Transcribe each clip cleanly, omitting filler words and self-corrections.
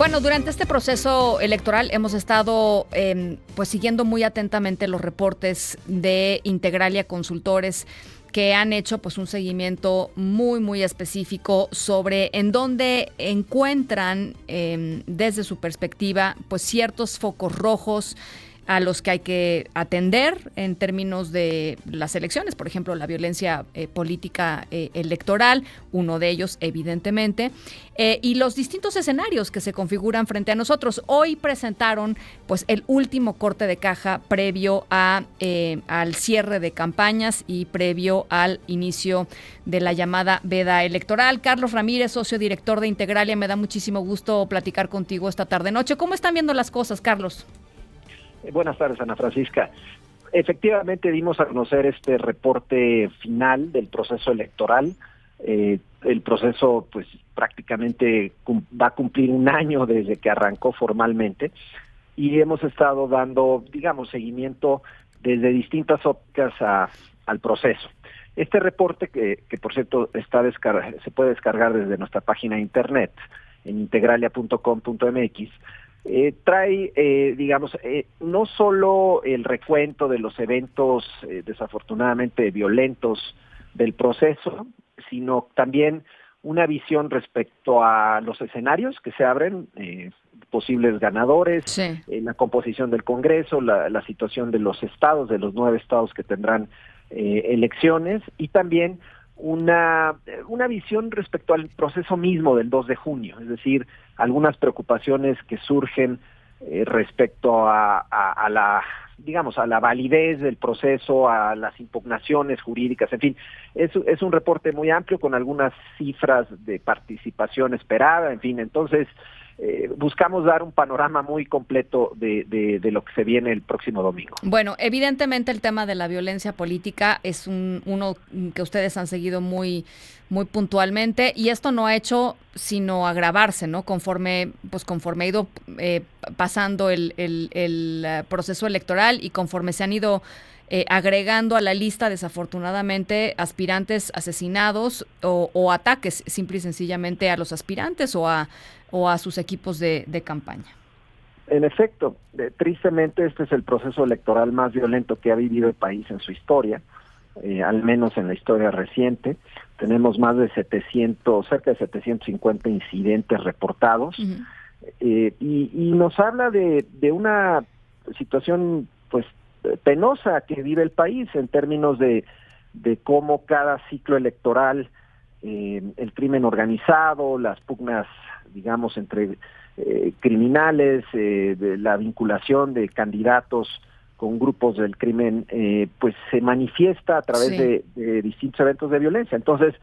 Bueno, durante este proceso electoral hemos estado pues siguiendo muy atentamente los reportes de Integralia Consultores, que han hecho pues un seguimiento muy específico sobre en dónde encuentran desde su perspectiva pues ciertos focos rojos a los que hay que atender en términos de las elecciones, por ejemplo, la violencia política electoral, uno de ellos, evidentemente, y los distintos escenarios que se configuran frente a nosotros. Hoy presentaron pues el último corte de caja previo al cierre de campañas y previo al inicio de la llamada veda electoral. Carlos Ramírez, socio director de Integralia, me da muchísimo gusto platicar contigo esta tarde-noche. ¿Cómo están viendo las cosas, Carlos? Buenas tardes, Ana Francisca. Efectivamente dimos a conocer este reporte final del proceso electoral. El proceso pues prácticamente va a cumplir un año desde que arrancó formalmente y hemos estado dando, digamos, seguimiento desde distintas ópticas al proceso. Este reporte, que por cierto se puede descargar desde nuestra página de internet en integralia.com.mx, trae, no solo el recuento de los eventos desafortunadamente violentos del proceso, sino también una visión respecto a los escenarios que se abren, posibles ganadores, sí, la composición del Congreso, la situación de los estados, de los 9 estados que tendrán elecciones, y también una visión respecto al proceso mismo del 2 de junio, es decir, algunas preocupaciones que surgen respecto a la validez del proceso, a las impugnaciones jurídicas, en fin, es un reporte muy amplio con algunas cifras de participación esperada, en fin, entonces buscamos dar un panorama muy completo de lo que se viene el próximo domingo. Bueno, evidentemente el tema de la violencia política es uno que ustedes han seguido muy puntualmente, y esto no ha hecho sino agravarse, ¿no? Conforme ha ido pasando el proceso electoral y conforme se han ido agregando a la lista, desafortunadamente, aspirantes asesinados o ataques simple y sencillamente a los aspirantes o a sus equipos de campaña. En efecto, tristemente este es el proceso electoral más violento que ha vivido el país en su historia, al menos en la historia reciente. Tenemos más de cerca de 750 incidentes reportados, Uh-huh. Y nos habla de una situación pues penosa que vive el país en términos de cómo cada ciclo electoral, el crimen organizado, las pugnas, digamos, entre criminales, de la vinculación de candidatos con grupos del crimen, pues se manifiesta a través Sí. de distintos eventos de violencia. Entonces,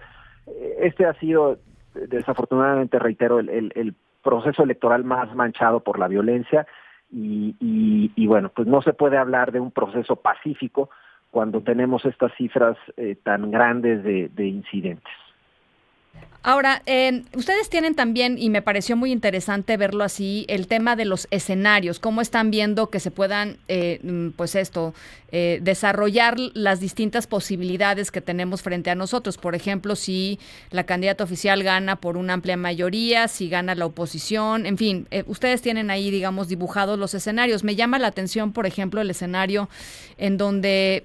este ha sido, desafortunadamente, reitero, el proceso electoral más manchado por la violencia y bueno, pues no se puede hablar de un proceso pacífico cuando tenemos estas cifras tan grandes de incidentes. Ahora, ustedes tienen también, y me pareció muy interesante verlo así, el tema de los escenarios, cómo están viendo que se puedan, desarrollar las distintas posibilidades que tenemos frente a nosotros. Por ejemplo, si la candidata oficial gana por una amplia mayoría, si gana la oposición, en fin, ustedes tienen ahí, digamos, dibujados los escenarios. Me llama la atención, por ejemplo, el escenario en donde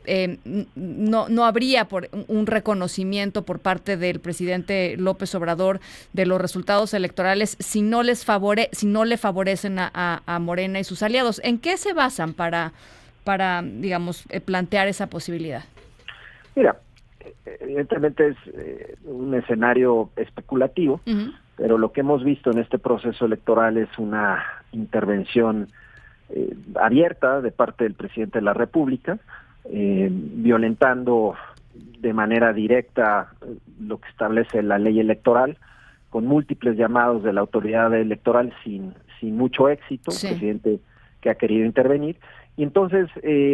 no habría un reconocimiento por parte del presidente López Obrador de los resultados electorales si no le favorecen a Morena y sus aliados. ¿En qué se basan para digamos, plantear esa posibilidad? Mira, evidentemente es un escenario especulativo, uh-huh, pero lo que hemos visto en este proceso electoral es una intervención abierta de parte del presidente de la República, violentando de manera directa lo que establece la ley electoral, con múltiples llamados de la autoridad electoral sin mucho éxito, sí, presidente que ha querido intervenir. Y entonces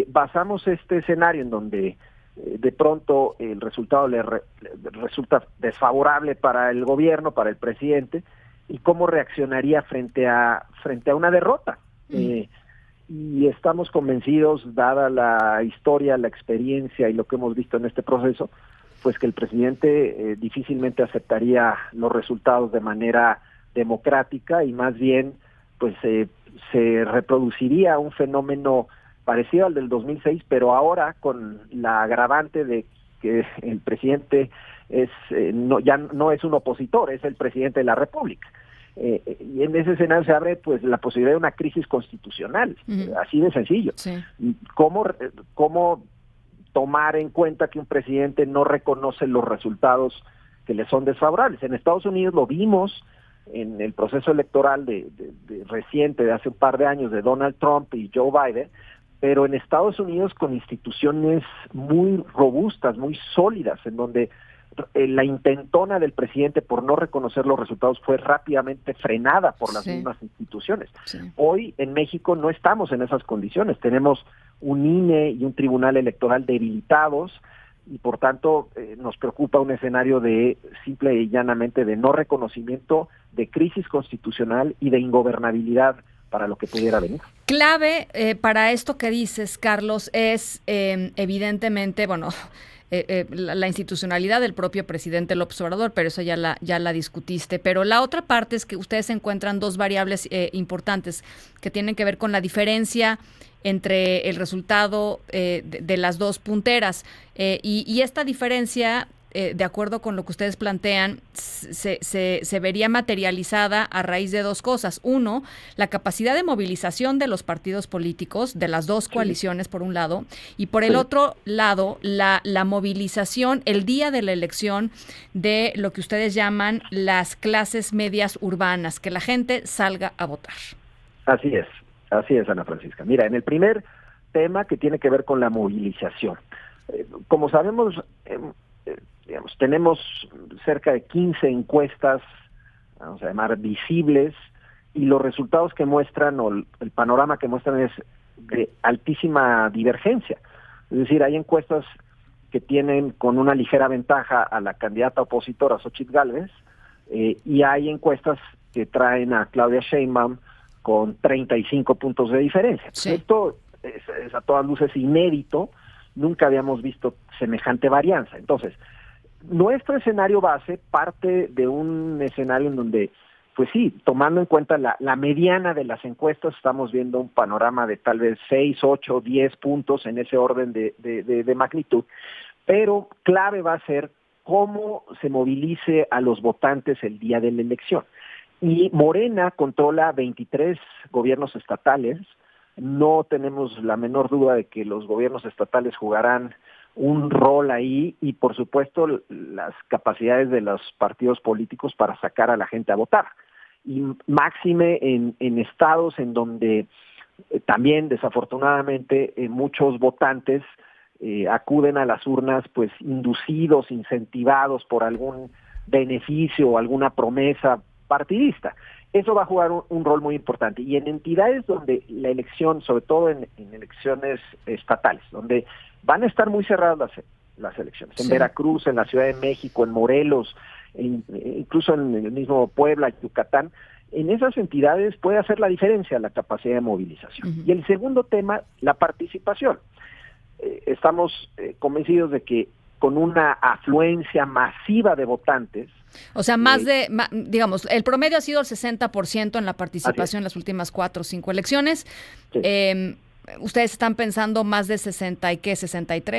basamos este escenario en donde de pronto el resultado le resulta desfavorable para el gobierno, para el presidente, y cómo reaccionaría frente a una derrota. Y estamos convencidos, dada la historia, la experiencia y lo que hemos visto en este proceso, pues que el presidente difícilmente aceptaría los resultados de manera democrática y más bien pues se reproduciría un fenómeno parecido al del 2006, pero ahora con la agravante de que el presidente ya no es un opositor, es el presidente de la República. Y en ese escenario se abre pues la posibilidad de una crisis constitucional, así de sencillo. Sí. ¿Cómo tomar en cuenta que un presidente no reconoce los resultados que le son desfavorables? En Estados Unidos lo vimos en el proceso electoral reciente de hace un par de años de Donald Trump y Joe Biden, pero en Estados Unidos con instituciones muy robustas, muy sólidas, en donde la intentona del presidente por no reconocer los resultados fue rápidamente frenada por las mismas instituciones. Sí. Hoy en México no estamos en esas condiciones. Tenemos un INE y un tribunal electoral debilitados y por tanto nos preocupa un escenario de simple y llanamente de no reconocimiento, de crisis constitucional y de ingobernabilidad para lo que pudiera venir. Clave para esto que dices, Carlos, es evidentemente, bueno, la institucionalidad del propio presidente López Obrador, pero eso ya la discutiste. Pero la otra parte es que ustedes encuentran dos variables importantes que tienen que ver con la diferencia entre el resultado de las dos punteras. Y esta diferencia, de acuerdo con lo que ustedes plantean, se vería materializada a raíz de dos cosas. Uno, la capacidad de movilización de los partidos políticos, de las dos coaliciones, por un lado, y por el otro lado, la movilización el día de la elección de lo que ustedes llaman las clases medias urbanas, que la gente salga a votar. Así es, Ana Francisca. Mira, en el primer tema que tiene que ver con la movilización, como sabemos, tenemos cerca de 15 encuestas, vamos a llamar visibles, y los resultados que muestran, o el panorama que muestran, es de altísima divergencia. Es decir, hay encuestas que tienen con una ligera ventaja a la candidata opositora Xóchitl Gálvez, y hay encuestas que traen a Claudia Sheinbaum con 35 puntos de diferencia. Sí. Esto es a todas luces inédito, nunca habíamos visto semejante varianza. Entonces, nuestro escenario base parte de un escenario en donde, pues sí, tomando en cuenta la mediana de las encuestas, estamos viendo un panorama de tal vez 6, 8, 10 puntos en ese orden de magnitud, pero clave va a ser cómo se movilice a los votantes el día de la elección. Y Morena controla 23 gobiernos estatales, no tenemos la menor duda de que los gobiernos estatales jugarán un rol ahí y por supuesto las capacidades de los partidos políticos para sacar a la gente a votar. Y máxime en estados en donde también desafortunadamente muchos votantes acuden a las urnas pues inducidos, incentivados por algún beneficio o alguna promesa partidista. Eso va a jugar un rol muy importante. Y en entidades donde la elección, sobre todo en elecciones estatales, donde van a estar muy cerradas las elecciones, en Veracruz, en la Ciudad de México, en Morelos, incluso en el mismo Puebla, Yucatán, en esas entidades puede hacer la diferencia la capacidad de movilización. Uh-huh. Y el segundo tema, la participación. Estamos convencidos de que con una afluencia masiva de votantes. O sea, digamos, el promedio ha sido el 60% en la participación en las últimas 4 o 5 elecciones. Sí. Ustedes están pensando más de 63,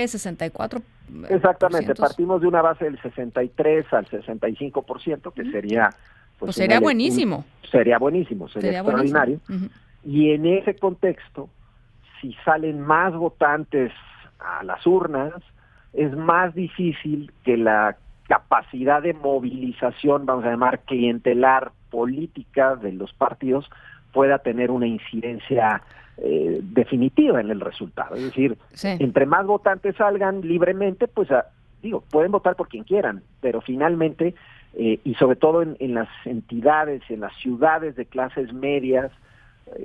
64. Exactamente, partimos de una base del 63 al 65%, que sería... Pues sería buenísimo. Sería extraordinario. Uh-huh. Y en ese contexto, si salen más votantes a las urnas, es más difícil que la capacidad de movilización, vamos a llamar clientelar política de los partidos, pueda tener una incidencia definitiva en el resultado. Es decir, entre más votantes salgan libremente, pues pueden votar por quien quieran, pero finalmente, y sobre todo en las entidades, en las ciudades de clases medias,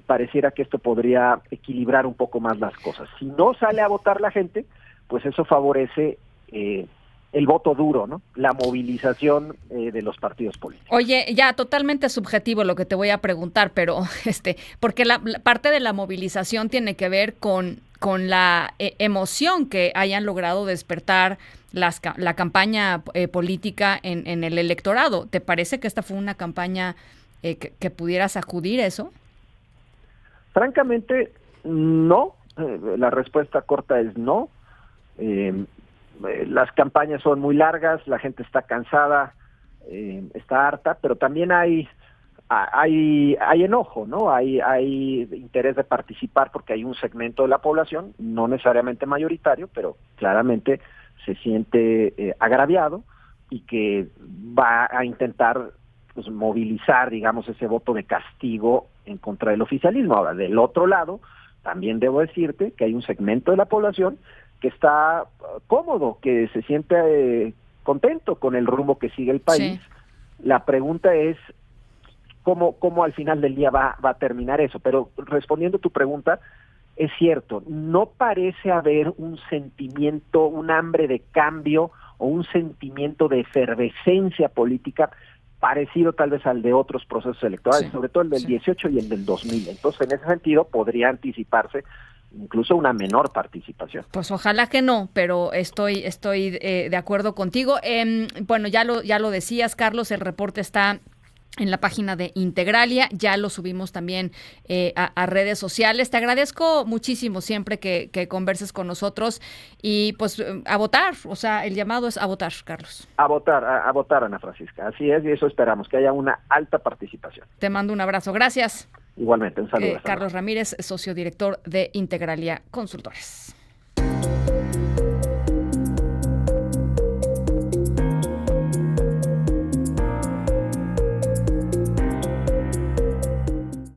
pareciera que esto podría equilibrar un poco más las cosas. Si no sale a votar la gente, pues eso favorece el voto duro, ¿no? La movilización de los partidos políticos. Oye, ya totalmente subjetivo lo que te voy a preguntar, pero porque la parte de la movilización tiene que ver con la emoción que hayan logrado despertar la campaña política en el electorado. ¿Te parece que esta fue una campaña que pudiera sacudir eso? Francamente, no. La respuesta corta es no. Las campañas son muy largas, la gente está cansada, está harta, pero también hay enojo, ¿no? Hay interés de participar porque hay un segmento de la población, no necesariamente mayoritario, pero claramente se siente agraviado y que va a intentar pues movilizar, digamos, ese voto de castigo en contra del oficialismo. Ahora, del otro lado, también debo decirte que hay un segmento de la población que está cómodo, que se siente contento con el rumbo que sigue el país. Sí. La pregunta es cómo al final del día va a terminar eso. Pero respondiendo a tu pregunta, es cierto, no parece haber un sentimiento, un hambre de cambio o un sentimiento de efervescencia política parecido tal vez al de otros procesos electorales, Sí, sobre todo el del 18 y el del 2000. Entonces, en ese sentido, podría anticiparse incluso una menor participación. Pues ojalá que no, pero estoy de acuerdo contigo. Bueno, ya lo decías, Carlos, el reporte está en la página de Integralia, ya lo subimos también a redes sociales. Te agradezco muchísimo siempre que converses con nosotros y pues a votar, o sea, el llamado es a votar, Carlos. A votar, Ana Francisca, así es, y eso esperamos, que haya una alta participación. Te mando un abrazo, gracias. Igualmente, un saludo. Carlos Ramírez, socio director de Integralia Consultores.